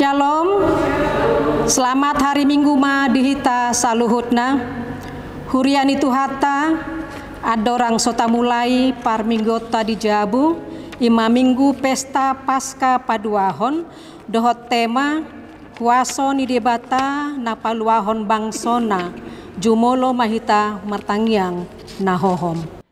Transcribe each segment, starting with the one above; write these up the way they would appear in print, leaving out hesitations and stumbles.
Shalom, selamat hari Minggu ma dihita saluhutna. Huriani tuhata, adorang sota mulai par minggota di Jabu, ima minggu pesta pasca paduahon, dohot tema, kuaso ni debata napaluahon bangsona, jumolo mahita martangiang nahohom.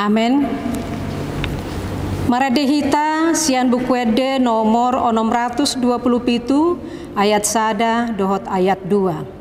Amin. Maradehita sian bukuede nomor 627 ayat sada dohot ayat 2.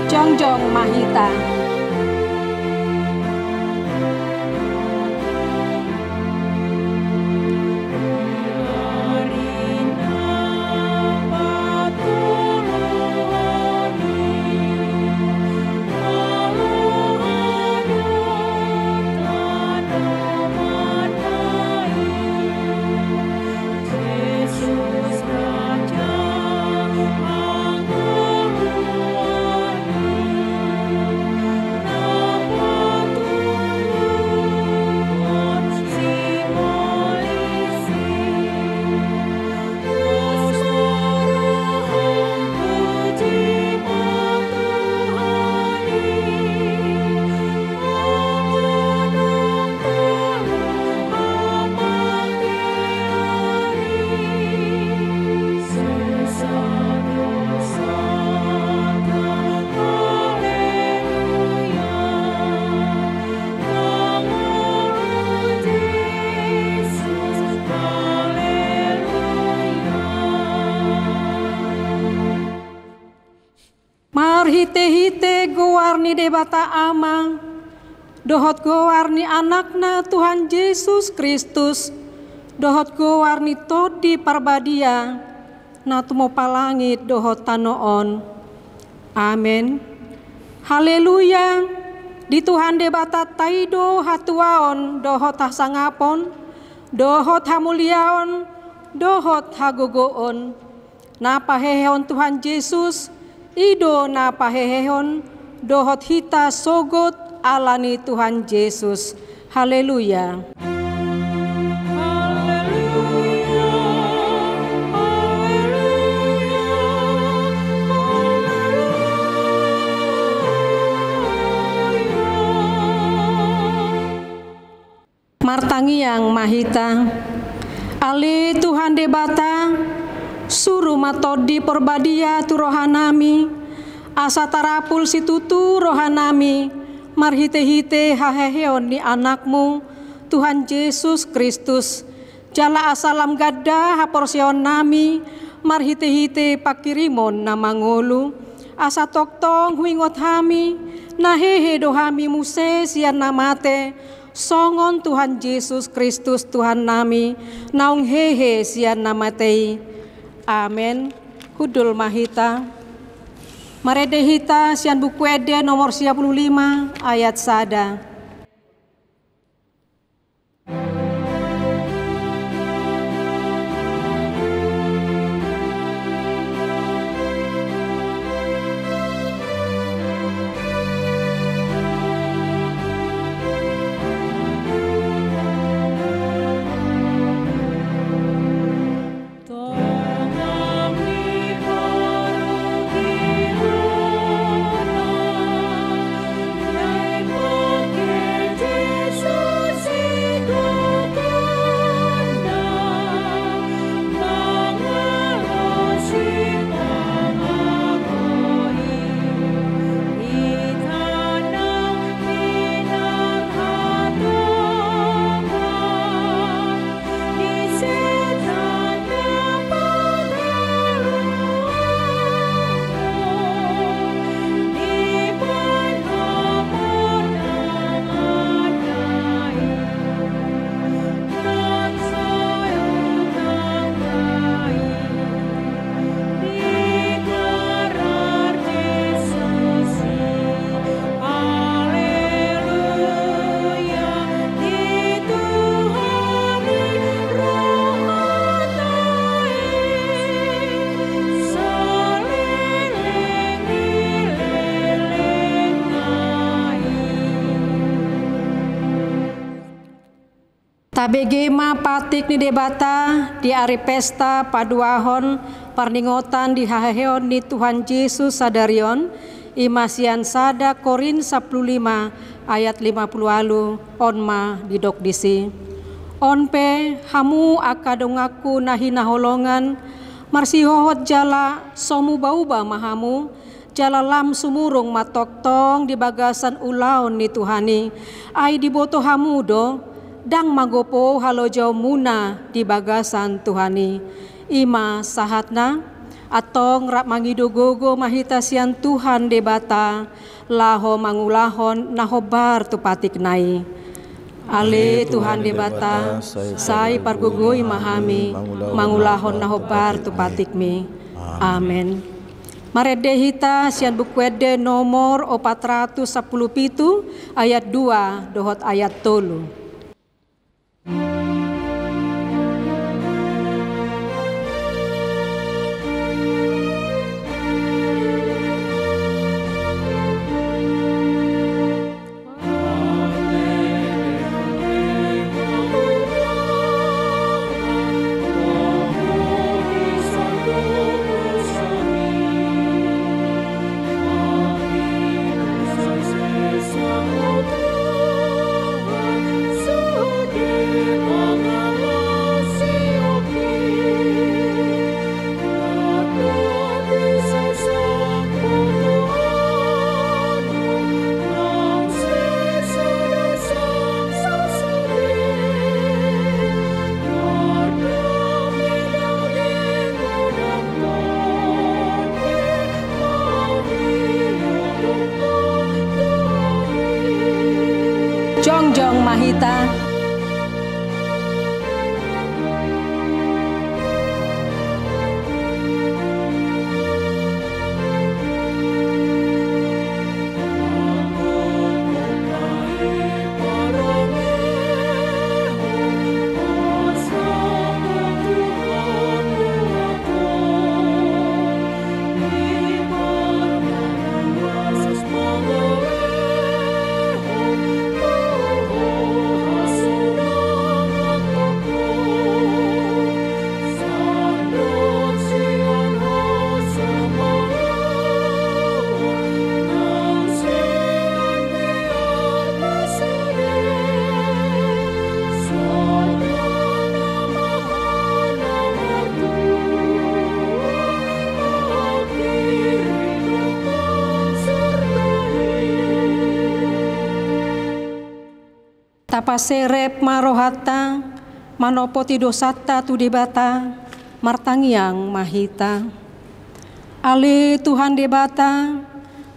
Jongjong mahita. Hite-hite gowarni debata ama, dohot gowarni anakna Tuhan Yesus Kristus, dohot gowarni todi parbadia, na tumo palangit dohot tanoon. Amin. Haleluya. Di Tuhan debata taido hatuaon, dohot hasangapon, dohot hamuliaon, dohot hagogoon. Napa heheon Tuhan Yesus, ido na pahehehon dohot hita sogot alani Tuhan Yesus. Haleluya. Martangiang mahita, ali Tuhan debata, suruh matodi porbadia tu rohanami, asa tarapul situtu rohanami, marhite-hite haheheon ni anakmu, Tuhan Yesus Kristus. Jala asalam gada haporsion nami, marhite-hite pakirimon namangolu, asa toktong huingot hami, nahehe dohami muse sian namate, songon Tuhan Yesus Kristus Tuhan nami, naung hehe sian namatei. Amin. Kudul mahita. Maredehita sian buku ede nomor 55 ayat sada. Tabegema patik ni debata di ari pesta paduahon parningotan di haheon ni Tuhan Yesus sadarion imasian sada Korin 15 ayat 50 alu onma didok disi. Onpe hamu akadongaku nahi naholongan marsihohot jala somu bauba mahamu jala lam sumurung matoktong di bagasan ulaon ni Tuhani ai diboto hamudo dang magopo halojo muna di bagasan Tuhani ima sahatna atong rap mangidogogo mahitasian Tuhan debata laho mangulahon nahobar tupatik nai ale Tuhan debata sai pargugui mahami mangulahon nahobar tupatikmi amen. Maredehita sian buku ede nomor 417 ayat 2 dohot ayat 3. Jongjong Mahita. Tapaserep marohata manopoti dosata tu debata martangiang mahita ale Tuhan debata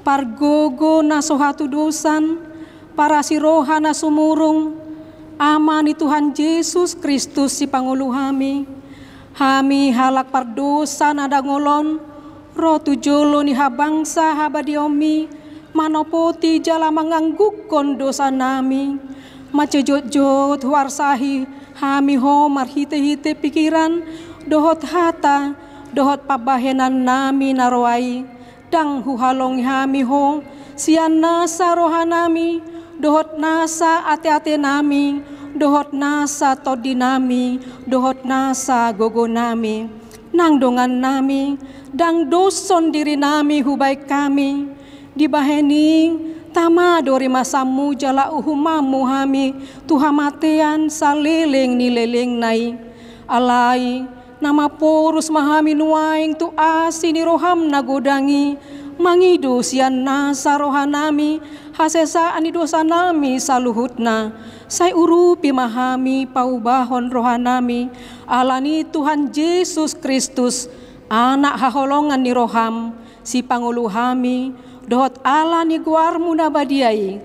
pargogo nasohatu dosan para siroha nasumurung amani Tuhan Yesus Kristus si panguluhami hami halak pardosa nada ngolon rotu jolo ni habangsa habadiomi, manopoti jala manganggukon dosa nami, macejot-jot warsahi hami homar hite-hite pikiran, dohot hata, dohot pabahenan nami narwai, dang huhalong hami ho, sian nasa rohanami, dohot nasa ate-ate nami, dohot nasa todi nami, dohot nasa gogo nami, nang dongan nami, dang doson diri nami hubai kami, dibahening tama dori masamu jala uhumamu hami, tuhamatean saleleng nileleng nai, alai nama porus mahami nuaing tu asi ni roham nagodangi, mangidu sian nasa rohanami, hasesa ani dosa nami saluhutna, sai urupi mahami paubahon rohanami, alani Tuhan Yesus Kristus, anak haholongan ni roham, si panguluhami, dohot ala ni guarmu nabadiai,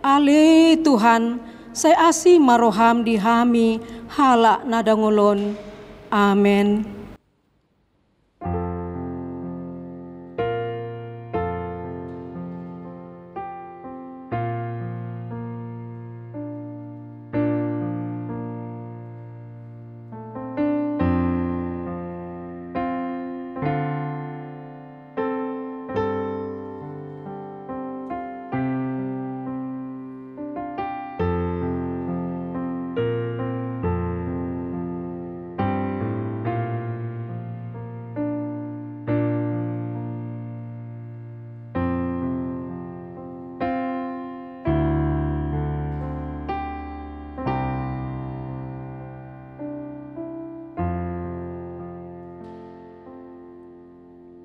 ale Tuhan, sai asi maroham dihami, hala nadangulon. Amin.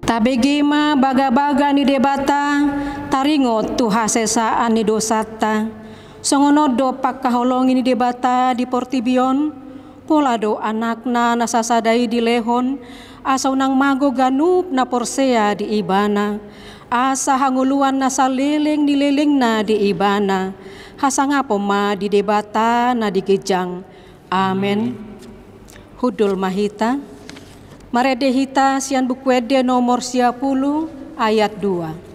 Tabegema baga-baga ni debata, taringot tu hasesaan ni dosata. Songonodo pakkaholongi ni debata di portibion, polado anakna nasasadai di lehon, asaw nang mago ganup na porsea di ibana. Asa hanguluan na saleleng nileleng na di ibana. Hasangapo ma di debata na digejang. Amen. Hudul mahita. Maredehita sian bukwede nomor 10 ayat 2.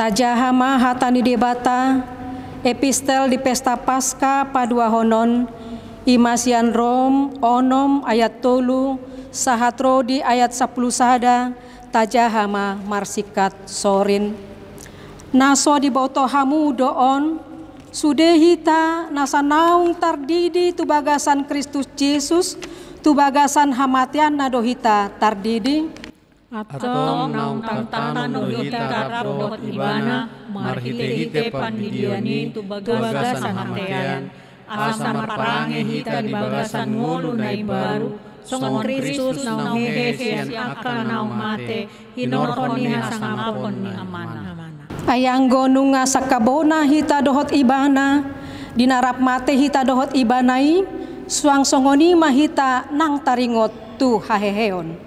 Tajahama hatani debata, epistel di pesta Paskah padua honon, imasian Rom onom ayat 3, sahatro di ayat 10 sada, tajahama marsikat sorin. Naso di boto hamu doon, sudehita nasa naung tardidi tu bagasan Kristus Yesus, tu bagasan hamatian nadohita tardidi. Atong naung tangtangan nohita karap dohot ibana, marhite-hite pandidiani tu bagasan hatean, asa marparange hita di bagasan ngulu na baru, songon Kristus naung hehe sian akan naung mate, hinorhon niya sangapon ni amana. Ayanggo nunga sakabona hita dohot ibana, dinarap mate hita dohot ibanai, suang songoni mahita nang taringot tu haheheon.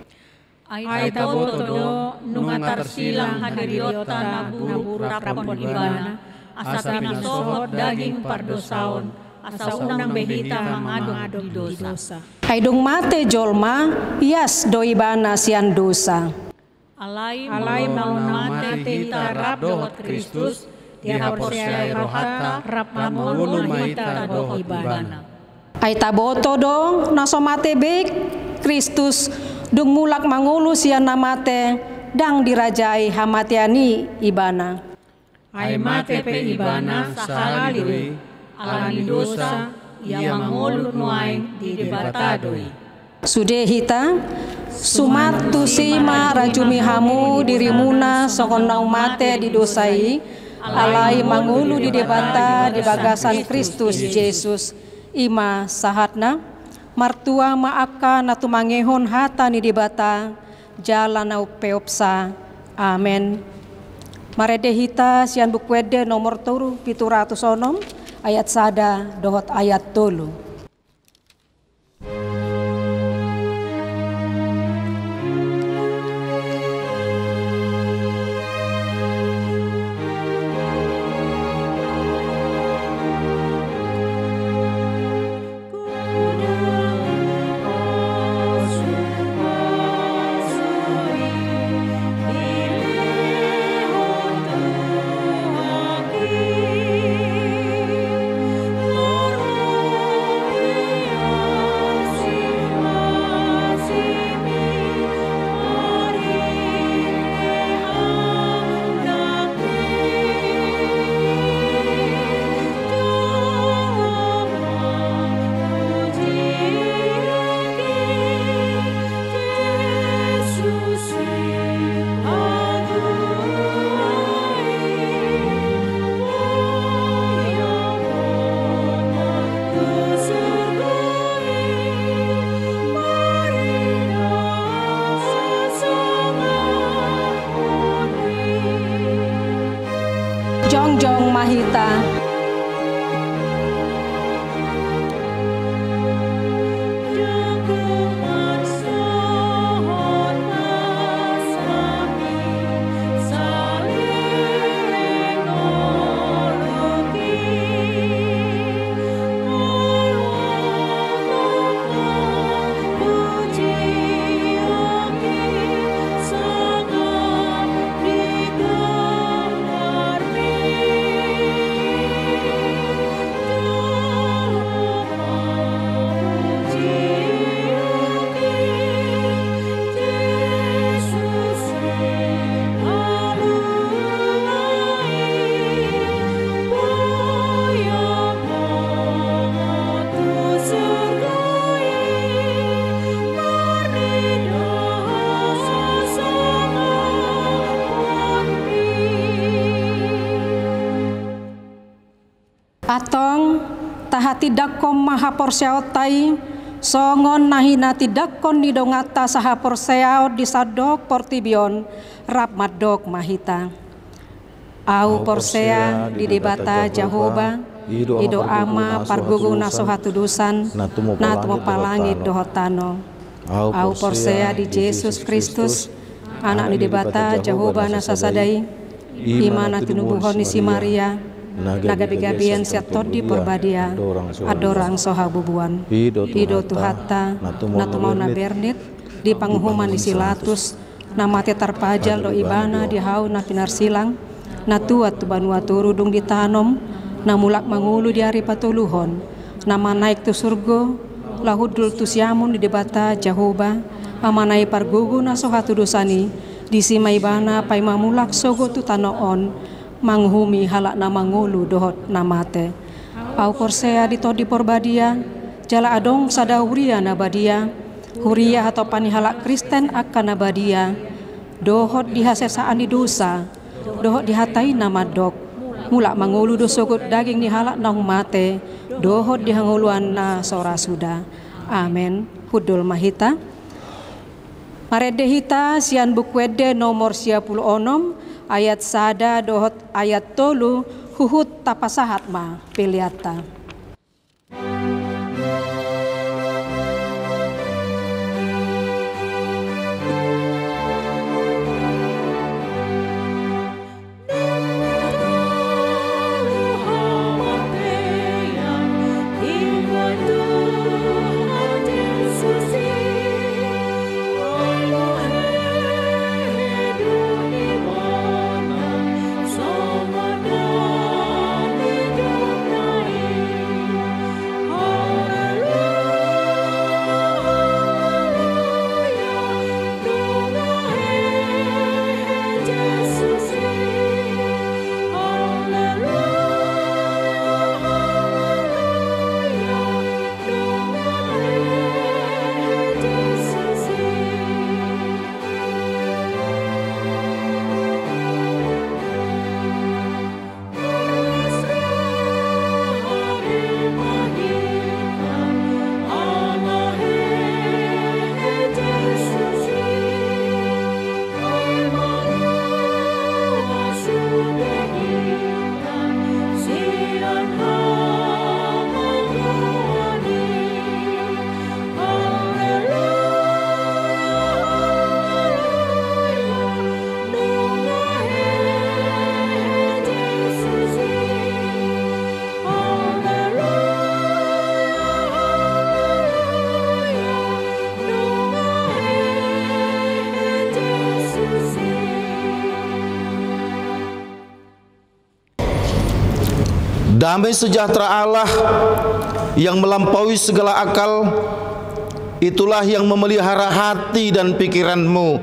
Ay taboto nunga tarsilang hadiriota naburapon ibana, asa pinasohot daging pardosaon, asa unang behita mangadong di dosa. Ay dong mate jolma, yas do ibana sian dosa. Alay maun mate hita rap dohot Kristus, tiap porsia rohata rap mamulu mahita dohot ibana. Ay taboto do naso mate bek Kristus dung mulak mangulu sian namate dang dirajai hamatiani ibana. Ai mate pe ibana sahalidui alani dosa ia mangolut nuai di debatadoi. Sudehita sumatu sima rajumi hamu dirimuna sokondau mate didosai alai mangulu di debata di bagasan Kristus Yesus ima sahatna martua maaka natu mangehon hata ni debata jalan au peopsa. Amen. Maredehita sian bukwede nomor turu 706 ayat sada dohot ayat tolu. Jongjong Mahita. Atong tahati dakkom maha porseotai songon nahina tidakkon didongata saha porseo disadok portibion rap madok mahita. Au porsea di debata Jahoba ido ama pargugu nasohatu dusan natumo palangit dohotano. Au porsea di Yesus Kristus anak di debata Jahoba nasasadai imana tinubuhon si Maria nagabi-gabian siat todi porbadia adorang soha bubuan hido tuhata natumau na bernit di panghuman di silatus namate tarpajal do ibana di hau na pinar silang natuat tu banua turudung di tanom namulak mangulu di hari patuluhon nama naik tu surgo lahudul tu siamun di debata Jahoba amanai pargugu na soha tu dosani di sima ibana pai mamulak sogo tu tanoon manghumi halak nama ngulu dohot namate. Au porsea ditodi porbadia jala adong sadahuria nabadia huria atau pani halak Kristen akan nabadia dohot dihasesaan di dosa dohot dihatai nama dok mulak mangulu dosogot daging di halak nang mate dohot dihanguluan na sora suda. Amen. Hudul Mahita. Maredehita sian bukwede nomor 56 ayat sada dohot ayat tolu huhut tapasahat ma peliata. Damai sejahtera Allah yang melampaui segala akal, itulah yang memelihara hati dan pikiranmu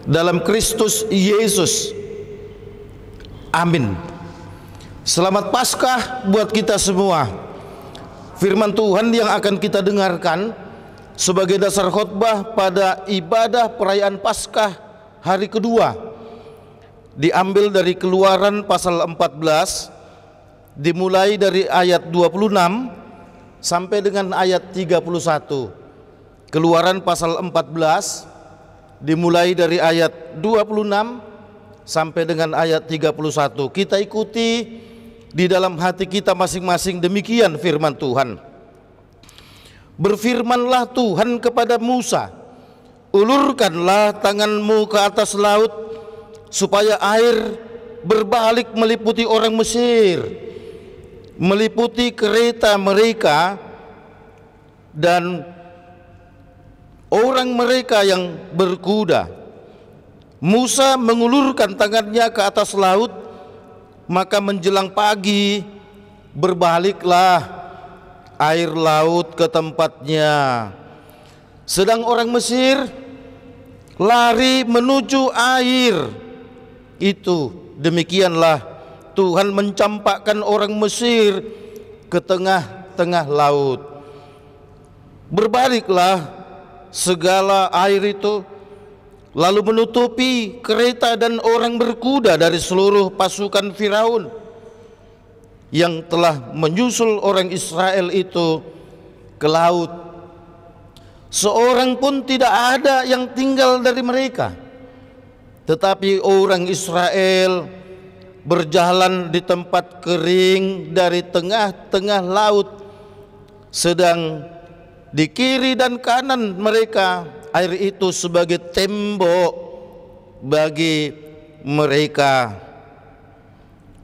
dalam Kristus Yesus. Amin. Selamat Paskah buat kita semua. Firman Tuhan yang akan kita dengarkan sebagai dasar khotbah pada ibadah perayaan Paskah hari kedua diambil dari Keluaran pasal 14, dimulai dari ayat 26 sampai dengan ayat 31. Keluaran pasal 14 dimulai dari ayat 26 sampai dengan ayat 31. Kita ikuti di dalam hati kita masing-masing. Demikian firman Tuhan. Berfirmanlah Tuhan kepada Musa, ulurkanlah tanganmu ke atas laut supaya air berbalik meliputi orang Mesir, meliputi kereta mereka dan orang mereka yang berkuda. Musa mengulurkan tangannya ke atas laut, maka menjelang pagi berbaliklah air laut ke tempatnya. Sedang orang Mesir lari menuju air itu. Demikianlah Tuhan mencampakkan orang Mesir ke tengah-tengah laut. Berbaliklah segala air itu, lalu menutupi kereta dan orang berkuda dari seluruh pasukan Firaun yang telah menyusul orang Israel itu ke laut. Seorang pun tidak ada yang tinggal dari mereka, tetapi orang Israel berjalan di tempat kering dari tengah-tengah laut, sedang di kiri dan kanan mereka air itu sebagai tembok bagi mereka.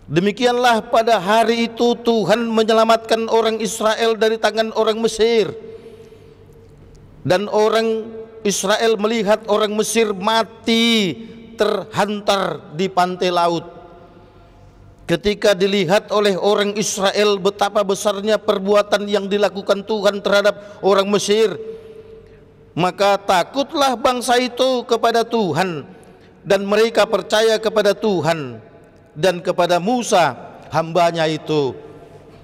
Demikianlah pada hari itu Tuhan menyelamatkan orang Israel dari tangan orang Mesir. Dan orang Israel melihat orang Mesir mati terhantar di pantai laut. Ketika dilihat oleh orang Israel betapa besarnya perbuatan yang dilakukan Tuhan terhadap orang Mesir, maka takutlah bangsa itu kepada Tuhan, dan mereka percaya kepada Tuhan dan kepada Musa hambanya itu.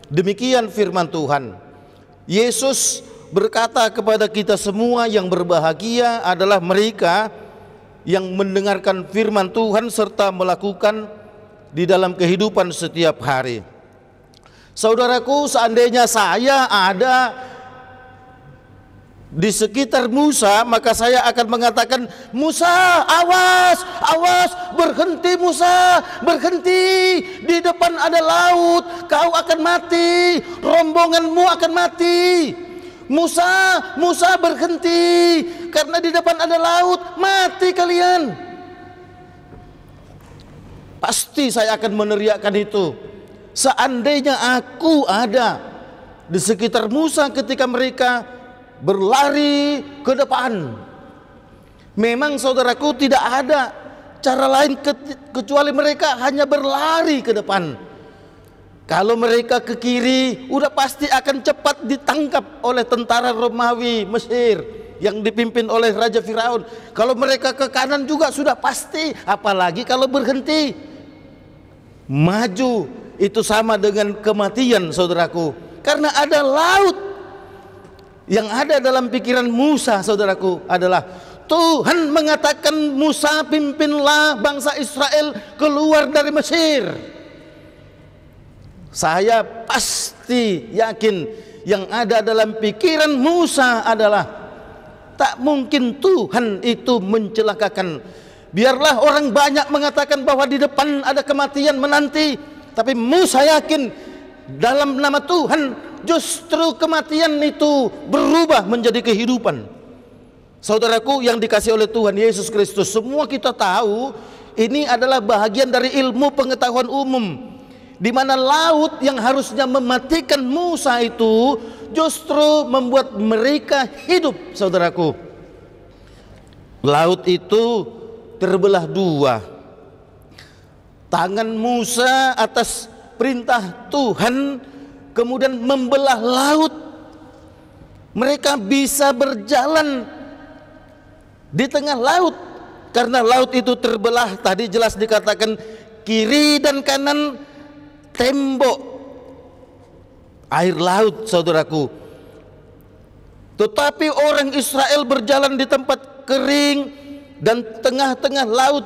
Demikian firman Tuhan. Yesus berkata kepada kita semua, yang berbahagia adalah mereka yang mendengarkan firman Tuhan serta melakukan di dalam kehidupan setiap hari. Saudaraku, seandainya saya ada di sekitar Musa, maka saya akan mengatakan, Musa, awas, awas, berhenti Musa, berhenti, di depan ada laut, kau akan mati, rombonganmu akan mati. Musa, Musa, berhenti, karena di depan ada laut, mati kalian. Pasti saya akan meneriakkan itu. Seandainya aku ada di sekitar Musa ketika mereka berlari ke depan. Memang saudaraku, tidak ada cara lain kecuali mereka hanya berlari ke depan. Kalau mereka ke kiri, udah pasti akan cepat ditangkap oleh tentara Romawi Mesir yang dipimpin oleh Raja Firaun. Kalau mereka ke kanan juga sudah pasti, apalagi kalau berhenti. Maju itu sama dengan kematian, saudaraku, karena ada laut. Yang ada dalam pikiran Musa, saudaraku, adalah Tuhan mengatakan, Musa, pimpinlah bangsa Israel keluar dari Mesir. Saya pasti yakin yang ada dalam pikiran Musa adalah tak mungkin Tuhan itu mencelakakan. Biarlah orang banyak mengatakan bahwa di depan ada kematian menanti, tapi Musa yakin dalam nama Tuhan justru kematian itu berubah menjadi kehidupan. Saudaraku yang dikasihi oleh Tuhan Yesus Kristus, semua kita tahu ini adalah bahagian dari ilmu pengetahuan umum, di mana laut yang harusnya mematikan Musa itu justru membuat mereka hidup. Saudaraku, laut itu terbelah dua. Tangan Musa atas perintah Tuhan kemudian membelah laut. Mereka bisa berjalan di tengah laut karena laut itu terbelah. Tadi jelas dikatakan kiri dan kanan tembok air laut, saudaraku. Tetapi orang Israel berjalan di tempat kering dan tengah-tengah laut,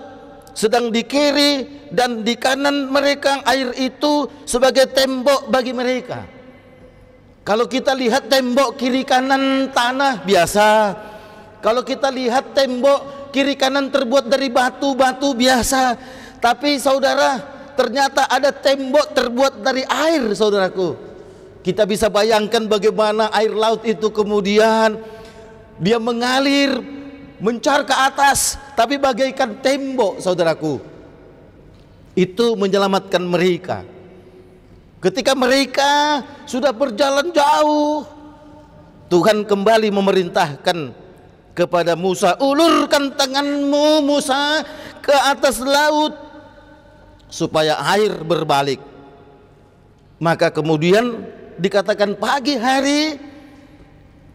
sedang di kiri dan di kanan mereka air itu sebagai tembok bagi mereka. Kalau kita lihat tembok kiri kanan tanah biasa. Kalau kita lihat tembok kiri kanan terbuat dari batu-batu biasa. Tapi saudara, ternyata ada tembok terbuat dari air, saudaraku. Kita bisa bayangkan bagaimana air laut itu kemudian dia mengalir, mencar ke atas, tapi bagaikan tembok, saudaraku. Itu menyelamatkan mereka. Ketika mereka sudah berjalan jauh, Tuhan kembali memerintahkan kepada Musa, ulurkan tanganmu Musa ke atas laut supaya air berbalik. Maka kemudian dikatakan pagi hari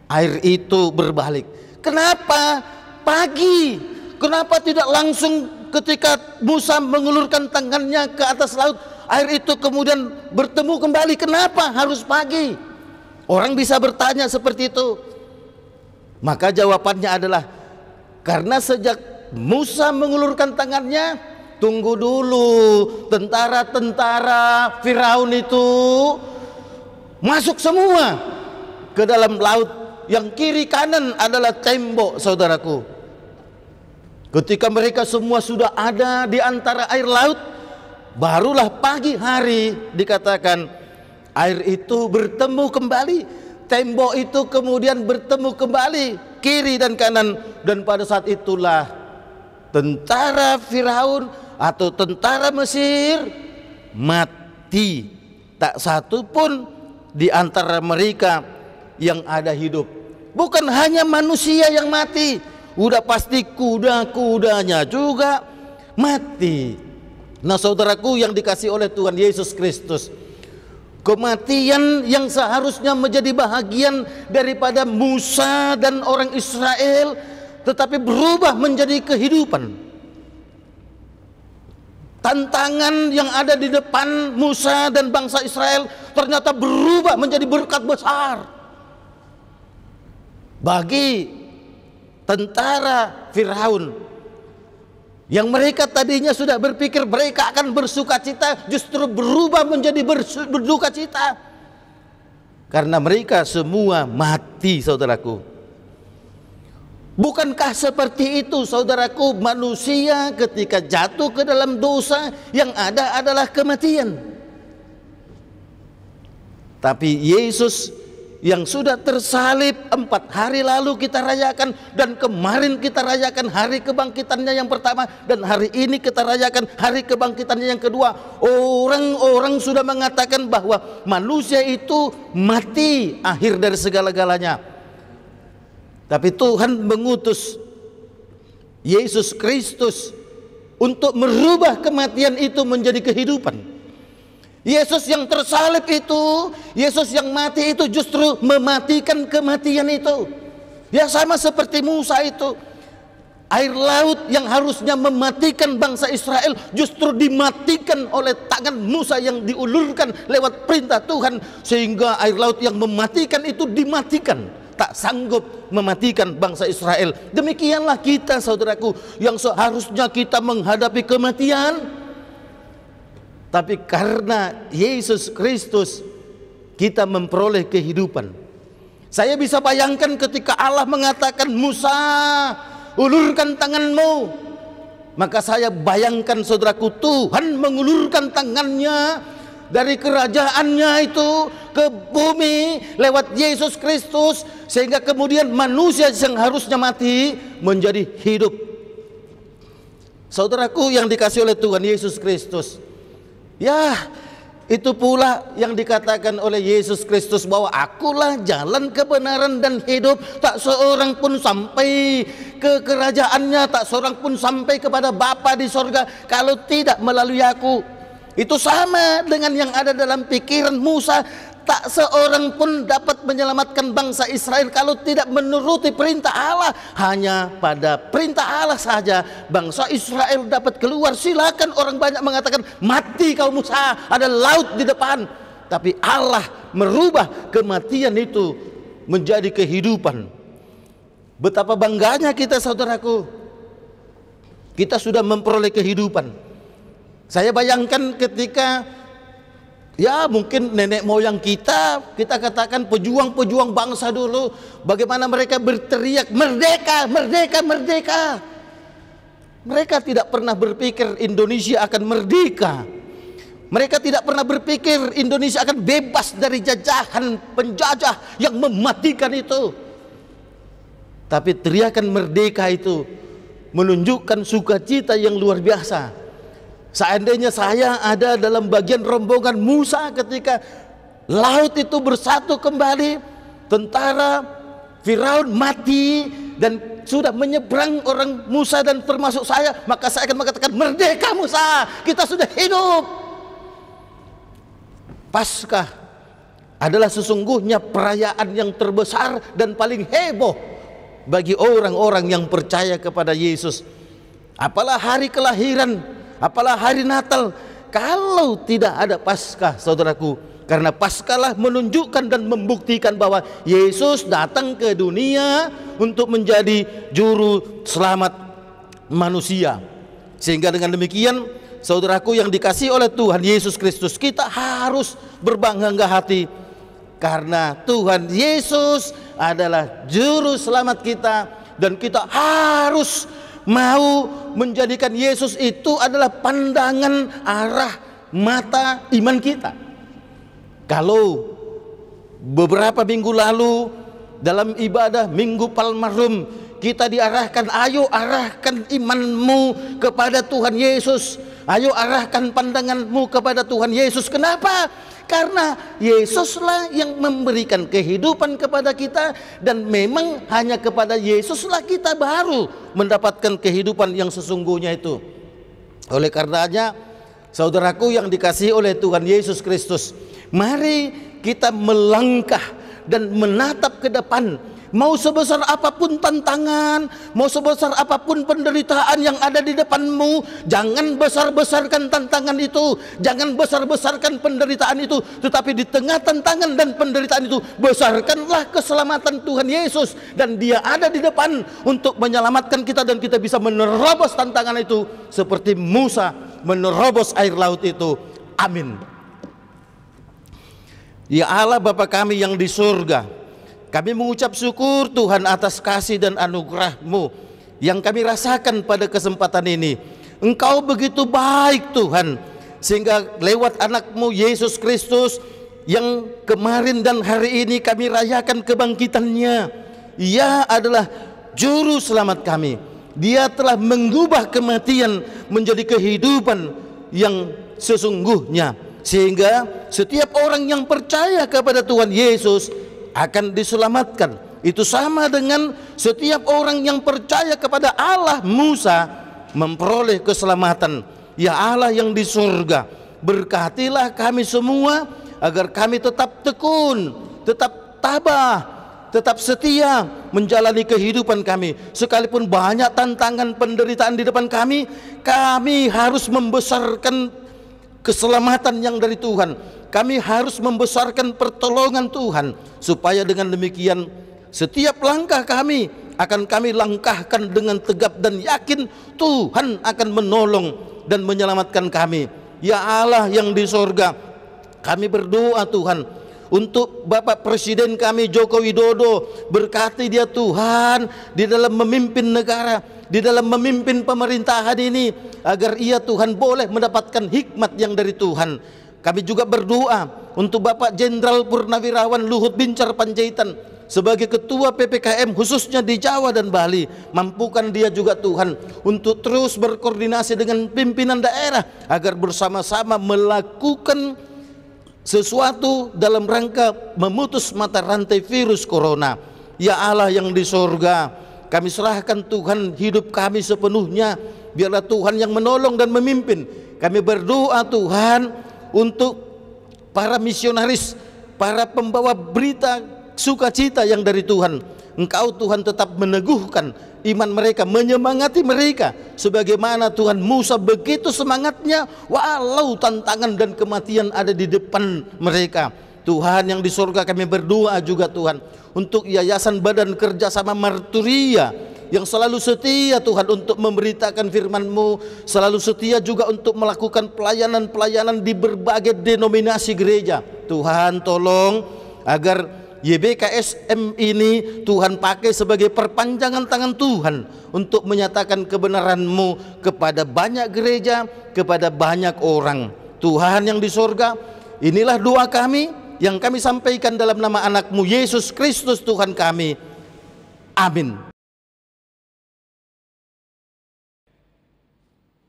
air itu berbalik. Kenapa pagi? Kenapa tidak langsung ketika Musa mengulurkan tangannya ke atas laut air itu kemudian bertemu kembali? Kenapa harus pagi? Orang bisa bertanya seperti itu. Maka jawabannya adalah karena sejak Musa mengulurkan tangannya, tunggu dulu, tentara-tentara Firaun itu masuk semua ke dalam laut. Yang kiri kanan adalah tembok, saudaraku. Ketika mereka semua sudah ada di antara air laut, barulah pagi hari dikatakan air itu bertemu kembali. Tembok itu kemudian bertemu kembali kiri dan kanan. Dan pada saat itulah tentara Firaun atau tentara Mesir mati. Tak satu pun di antara mereka yang ada hidup. Bukan hanya manusia yang mati, udah pasti kuda-kudanya juga mati. Nah saudaraku yang dikasih oleh Tuhan Yesus Kristus, kematian yang seharusnya menjadi bahagian daripada Musa dan orang Israel, tetapi berubah menjadi kehidupan. Tantangan yang ada di depan Musa dan bangsa Israel ternyata berubah menjadi berkat besar bagi tentara Firaun, yang mereka tadinya sudah berpikir mereka akan bersuka cita, justru berubah menjadi berduka cita karena mereka semua mati, saudaraku. Bukankah seperti itu, saudaraku, manusia ketika jatuh ke dalam dosa yang ada adalah kematian. Tapi Yesus yang sudah tersalib 4 hari lalu kita rayakan, dan kemarin kita rayakan hari kebangkitannya yang pertama, dan hari ini kita rayakan hari kebangkitannya yang kedua. Orang-orang sudah mengatakan bahwa manusia itu mati akhir dari segala-galanya. Tapi Tuhan mengutus Yesus Kristus untuk merubah kematian itu menjadi kehidupan. Yesus yang tersalib itu, Yesus yang mati itu justru mematikan kematian itu. Ya sama seperti Musa itu. Air laut yang harusnya mematikan bangsa Israel justru dimatikan oleh tangan Musa yang diulurkan lewat perintah Tuhan, sehingga air laut yang mematikan itu dimatikan, tak sanggup mematikan bangsa Israel. Demikianlah kita, saudaraku, yang seharusnya kita menghadapi kematian, tapi karena Yesus Kristus kita memperoleh kehidupan. Saya bisa bayangkan ketika Allah mengatakan, Musa, ulurkan tanganmu. Maka saya bayangkan, saudaraku, Tuhan mengulurkan tangannya dari kerajaannya itu ke bumi lewat Yesus Kristus, sehingga kemudian manusia yang harusnya mati menjadi hidup. Saudaraku yang dikasih oleh Tuhan Yesus Kristus, ya, itu pula yang dikatakan oleh Yesus Kristus bahwa akulah jalan, kebenaran dan hidup. Tak seorang pun sampai ke kerajaannya, tak seorang pun sampai kepada Bapa di sorga kalau tidak melalui aku. Itu sama dengan yang ada dalam pikiran Musa. Tak seorang pun dapat menyelamatkan bangsa Israel kalau tidak menuruti perintah Allah. Hanya pada perintah Allah saja bangsa Israel dapat keluar. Silakan orang banyak mengatakan, mati kau Musa, ada laut di depan. Tapi Allah merubah kematian itu menjadi kehidupan. Betapa bangganya kita, saudaraku. Kita sudah memperoleh kehidupan. Saya bayangkan ketika mungkin nenek moyang kita katakan pejuang-pejuang bangsa dulu, bagaimana mereka berteriak merdeka, merdeka, merdeka. Mereka tidak pernah berpikir Indonesia akan merdeka. Mereka tidak pernah berpikir Indonesia akan bebas dari jajahan penjajah yang mematikan itu. Tapi teriakan merdeka itu menunjukkan sukacita yang luar biasa. Seandainya saya ada dalam bagian rombongan Musa ketika laut itu bersatu kembali, tentara Firaun mati dan sudah menyeberang orang Musa dan termasuk saya, maka saya akan mengatakan, merdeka Musa, kita sudah hidup. Paskah adalah sesungguhnya perayaan yang terbesar dan paling heboh bagi orang-orang yang percaya kepada Yesus. Apalah hari kelahiran, apalah hari Natal, kalau tidak ada Paskah, saudaraku. Karena Paskahlah menunjukkan dan membuktikan bahwa Yesus datang ke dunia untuk menjadi juru selamat manusia. Sehingga dengan demikian, saudaraku yang dikasihi oleh Tuhan Yesus Kristus, kita harus berbangga hati karena Tuhan Yesus adalah juru selamat kita, dan kita harus mau menjadikan Yesus itu adalah pandangan arah mata iman kita. Kalau beberapa minggu lalu dalam ibadah Minggu Palmarum kita diarahkan, ayo arahkan imanmu kepada Tuhan Yesus, ayo arahkan pandanganmu kepada Tuhan Yesus. Kenapa? Karena Yesuslah yang memberikan kehidupan kepada kita, dan memang hanya kepada Yesuslah kita baru mendapatkan kehidupan yang sesungguhnya itu. Oleh karenanya, saudaraku yang dikasihi oleh Tuhan Yesus Kristus, mari kita melangkah dan menatap ke depan. Mau sebesar apapun tantangan, mau sebesar apapun penderitaan yang ada di depanmu, jangan besar-besarkan tantangan itu, jangan besar-besarkan penderitaan itu, tetapi di tengah tantangan dan penderitaan itu, besarkanlah keselamatan Tuhan Yesus, dan Dia ada di depan untuk menyelamatkan kita, dan kita bisa menerobos tantangan itu seperti Musa menerobos air laut itu. Amin. Ya Allah Bapa kami yang di surga, kami mengucap syukur Tuhan atas kasih dan anugerah-Mu yang kami rasakan pada kesempatan ini. Engkau begitu baik Tuhan, sehingga lewat anak-Mu Yesus Kristus yang kemarin dan hari ini kami rayakan kebangkitannya. Ia adalah juru selamat kami. Dia telah mengubah kematian menjadi kehidupan yang sesungguhnya, sehingga setiap orang yang percaya kepada Tuhan Yesus akan diselamatkan. Itu sama dengan setiap orang yang percaya kepada Allah Musa memperoleh keselamatan. Ya Allah yang di surga, berkatilah kami semua agar kami tetap tekun, tetap tabah, tetap setia menjalani kehidupan kami. Sekalipun banyak tantangan penderitaan di depan kami, kami harus membesarkan keselamatan yang dari Tuhan. Kami harus membesarkan pertolongan Tuhan, supaya dengan demikian setiap langkah kami akan kami langkahkan dengan tegap dan yakin Tuhan akan menolong dan menyelamatkan kami. Ya Allah yang di surga, kami berdoa Tuhan untuk Bapak Presiden kami Joko Widodo. Berkati dia Tuhan di dalam memimpin negara, di dalam memimpin pemerintahan ini, agar ia Tuhan boleh mendapatkan hikmat yang dari Tuhan. Kami juga berdoa untuk Bapak Jenderal Purnawirawan Luhut Binsar Panjaitan sebagai Ketua PPKM khususnya di Jawa dan Bali. Mampukan dia juga Tuhan untuk terus berkoordinasi dengan pimpinan daerah agar bersama-sama melakukan sesuatu dalam rangka memutus mata rantai virus corona. Ya Allah yang di surga, kami serahkan Tuhan hidup kami sepenuhnya. Biarlah Tuhan yang menolong dan memimpin. Kami berdoa Tuhan untuk para misionaris, para pembawa berita sukacita yang dari Tuhan. Engkau Tuhan tetap meneguhkan iman mereka, menyemangati mereka sebagaimana Tuhan Musa begitu semangatnya walau tantangan dan kematian ada di depan mereka. Tuhan yang di surga, kami berdoa juga Tuhan untuk Yayasan Badan Kerjasama Marturia yang selalu setia Tuhan untuk memberitakan firman-Mu, selalu setia juga untuk melakukan pelayanan-pelayanan di berbagai denominasi gereja. Tuhan tolong agar YBKSM ini Tuhan pakai sebagai perpanjangan tangan Tuhan untuk menyatakan kebenaran-Mu kepada banyak gereja, kepada banyak orang. Tuhan yang di surga, inilah doa kami yang kami sampaikan dalam nama anak-Mu Yesus Kristus Tuhan kami. Amin.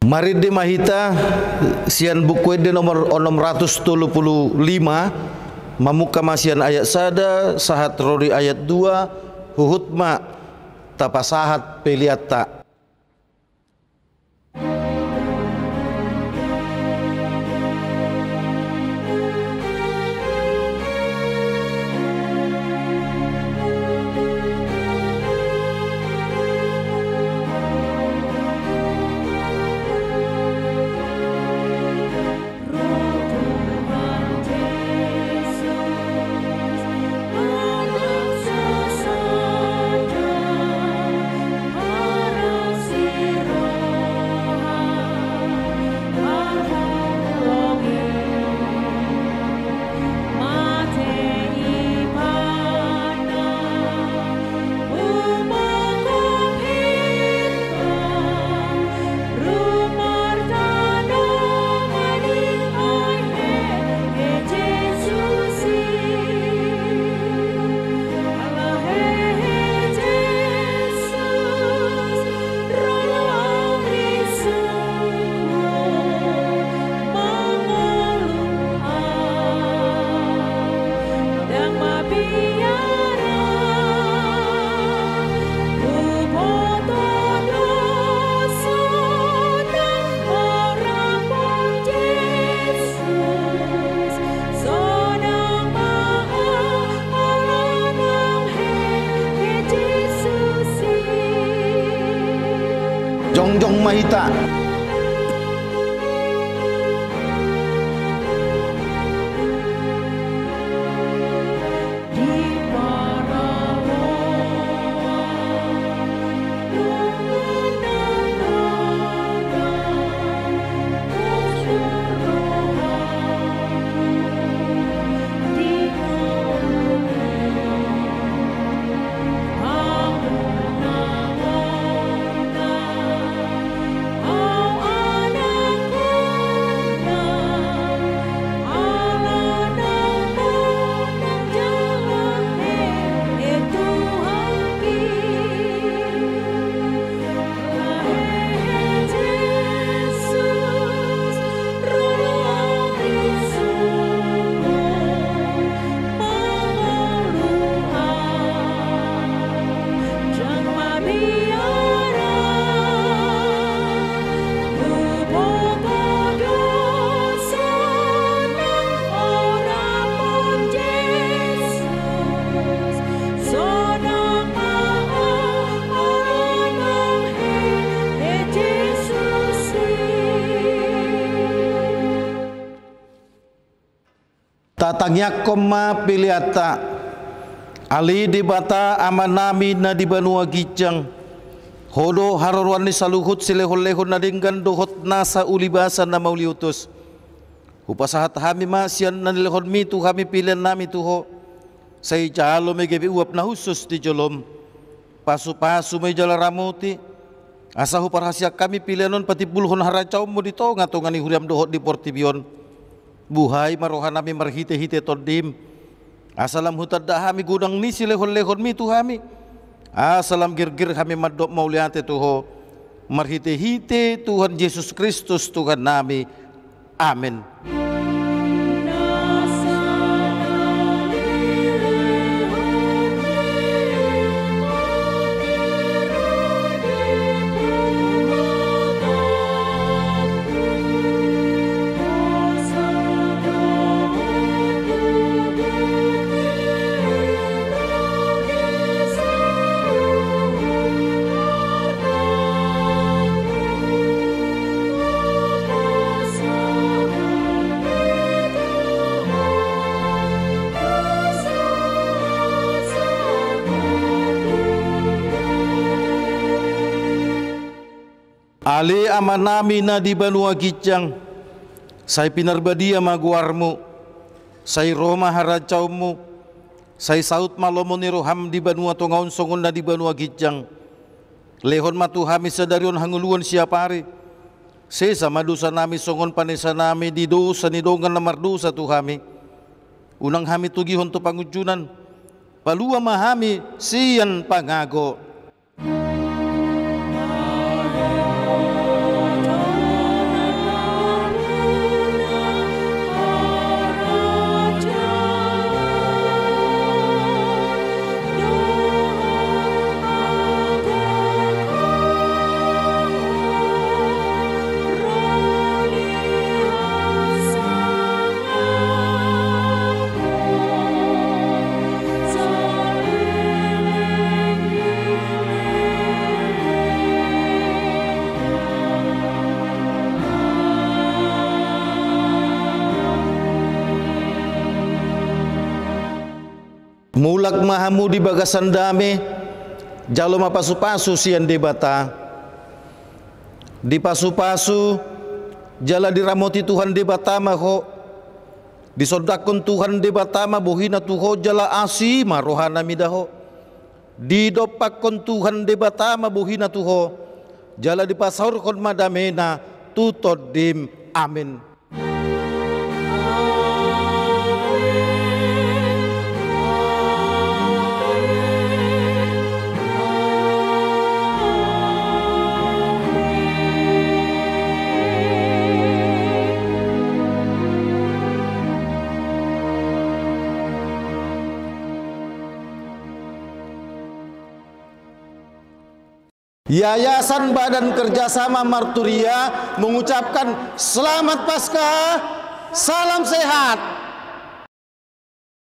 Mari dimahita sian buku de nomor 635 mamuka masian ayat sada sahat rori ayat 2 huhutma tapasahat peliata. Jongjong Mahita. Tatangnya koma piliata ali di bata amanami na di banua gijang hodo harorwani saluhut silehol-lehon na dinggan dohot nasa ulibasa na mauliutus upasahat hami masyan na nilehon mitu kami pilihan nami tuho say jalo may gabi uap na husus di jolom pasu-pasu may jalaramuti asahu parhasya kami pilihanon pati bulhon haracaw mo dito nga to nga ni huriam dohot di Portibion. Buhay marohan nami marhite-hite todim asalam hutad da hami gudang ni silehon-lehon mi tu hami asalam gir-gir hami madok mauliate tuho marhite-hite Tuhan Yesus Kristus Tuhan nami. Amin. Ale amanami na di banua gicang, say pinarbadia maguarmu, say Roma haracaumu, say saut malomo ni roham di banua tongaun songon na di banua gicang, lehon matuhami sadarion hanguluan siapari, sesa madusa nami songon panesa nami di dosa ni dongan namar dosa tuhami, unang hami tugihon to pangujunan, palua mahami siyan pangago. Mulak mahamu di bagasan dame, jalo mapasu-pasu sian debata. Di pasu-pasu, jala diramoti Tuhan debata maho. Disodakon Tuhan debata ma bohina tuho jala asi marohana midaho. Didopakon Tuhan debata ma bohina tuho, jala dipasaurkon madamena tutodim. Amin. Yayasan Badan Kerjasama Marturia mengucapkan selamat Paskah, salam sehat.